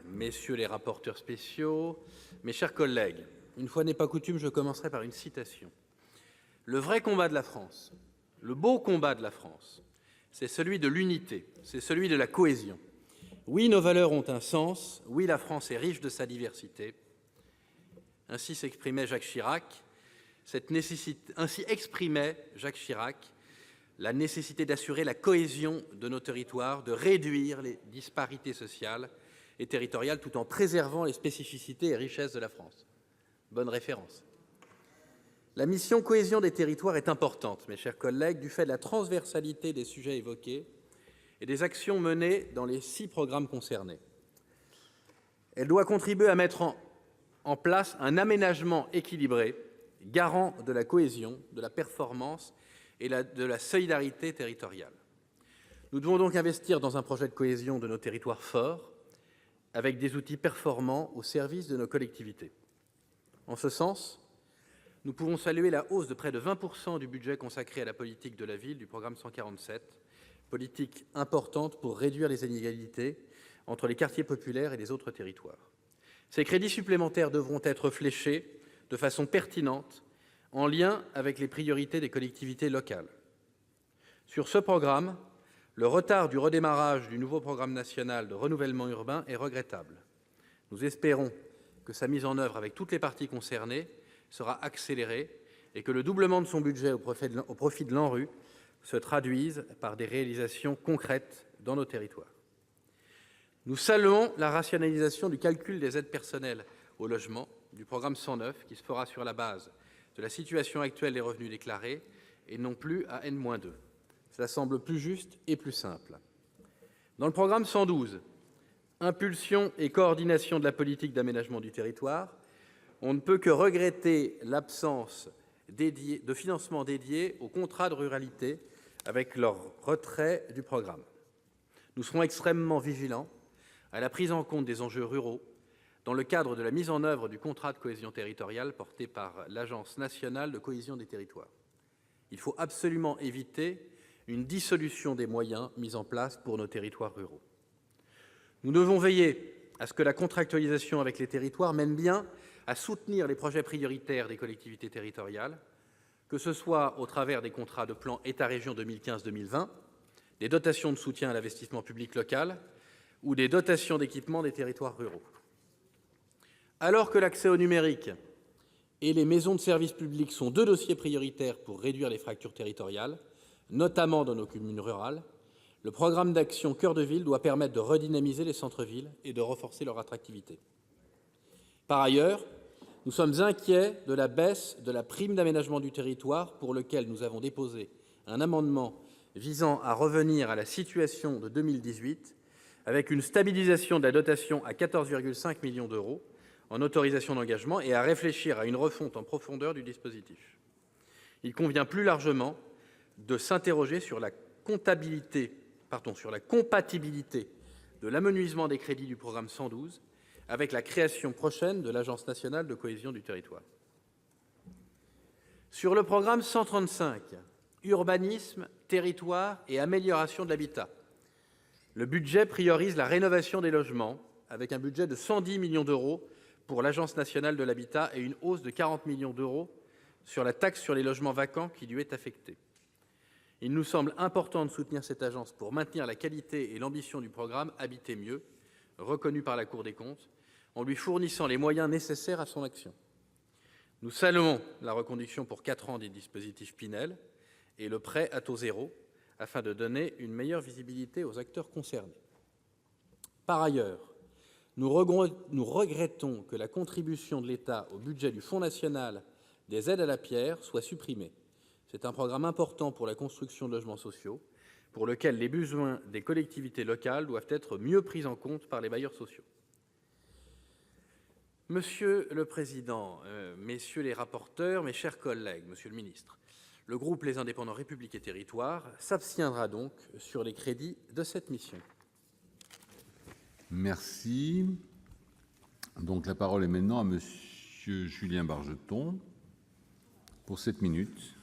messieurs les rapporteurs spéciaux, mes chers collègues, une fois n'est pas coutume, je commencerai par une citation. Le vrai combat de la France, le beau combat de la France, c'est celui de l'unité, c'est celui de la cohésion. Oui, nos valeurs ont un sens, oui, la France est riche de sa diversité. Ainsi s'exprimait Jacques Chirac, ainsi exprimait Jacques Chirac la nécessité d'assurer la cohésion de nos territoires, de réduire les disparités sociales et territoriales tout en préservant les spécificités et richesses de la France. Bonne référence. La mission cohésion des territoires est importante, mes chers collègues, du fait de la transversalité des sujets évoqués et des actions menées dans les 6 programmes concernés. Elle doit contribuer à mettre en place un aménagement équilibré, garant de la cohésion, de la performance et de la solidarité territoriale. Nous devons donc investir dans un projet de cohésion de nos territoires forts, avec des outils performants au service de nos collectivités. En ce sens, nous pouvons saluer la hausse de près de 20% du budget consacré à la politique de la ville du programme 147, politique importante pour réduire les inégalités entre les quartiers populaires et les autres territoires. Ces crédits supplémentaires devront être fléchés de façon pertinente, en lien avec les priorités des collectivités locales. Sur ce programme, le retard du redémarrage du nouveau programme national de renouvellement urbain est regrettable. Nous espérons que sa mise en œuvre avec toutes les parties concernées sera accélérée et que le doublement de son budget au profit de l'ANRU se traduise par des réalisations concrètes dans nos territoires. Nous saluons la rationalisation du calcul des aides personnelles au logement du programme 109 qui se fera sur la base de la situation actuelle des revenus déclarés et non plus à N-2. Cela semble plus juste et plus simple. Dans le programme 112, impulsion et coordination de la politique d'aménagement du territoire, on ne peut que regretter l'absence de financement dédié aux contrats de ruralité avec leur retrait du programme. Nous serons extrêmement vigilants à la prise en compte des enjeux ruraux dans le cadre de la mise en œuvre du contrat de cohésion territoriale porté par l'Agence nationale de cohésion des territoires. Il faut absolument éviter une dissolution des moyens mis en place pour nos territoires ruraux. Nous devons veiller à ce que la contractualisation avec les territoires mène bien à soutenir les projets prioritaires des collectivités territoriales, que ce soit au travers des contrats de plan État-région 2015-2020, des dotations de soutien à l'investissement public local ou des dotations d'équipement des territoires ruraux. Alors que l'accès au numérique et les maisons de services publics sont 2 dossiers prioritaires pour réduire les fractures territoriales, notamment dans nos communes rurales, le programme d'action Cœur de ville doit permettre de redynamiser les centres-villes et de renforcer leur attractivité. Par ailleurs, nous sommes inquiets de la baisse de la prime d'aménagement du territoire pour lequel nous avons déposé un amendement visant à revenir à la situation de 2018 avec une stabilisation de la dotation à 14,5 millions d'euros en autorisations d'engagement et à réfléchir à une refonte en profondeur du dispositif. Il convient plus largement de s'interroger sur la compatibilité de l'amenuisement des crédits du programme 112 avec la création prochaine de l'Agence nationale de cohésion du territoire. Sur le programme 135, Urbanisme, territoire et amélioration de l'habitat, le budget priorise la rénovation des logements avec un budget de 110 millions d'euros pour l'Agence nationale de l'habitat et une hausse de 40 millions d'euros sur la taxe sur les logements vacants qui lui est affectée. Il nous semble important de soutenir cette agence pour maintenir la qualité et l'ambition du programme Habiter mieux, reconnu par la Cour des comptes, en lui fournissant les moyens nécessaires à son action. Nous saluons la reconduction pour 4 ans des dispositifs Pinel et le prêt à taux zéro, afin de donner une meilleure visibilité aux acteurs concernés. Par ailleurs, nous regrettons que la contribution de l'État au budget du Fonds national des aides à la pierre soit supprimée. C'est un programme important pour la construction de logements sociaux, pour lequel les besoins des collectivités locales doivent être mieux pris en compte par les bailleurs sociaux. Monsieur le Président, messieurs les rapporteurs, mes chers collègues, monsieur le ministre, le groupe Les Indépendants République et Territoires s'abstiendra donc sur les crédits de cette mission. Merci. Donc la parole est maintenant à monsieur Julien Bargeton pour 7 minutes.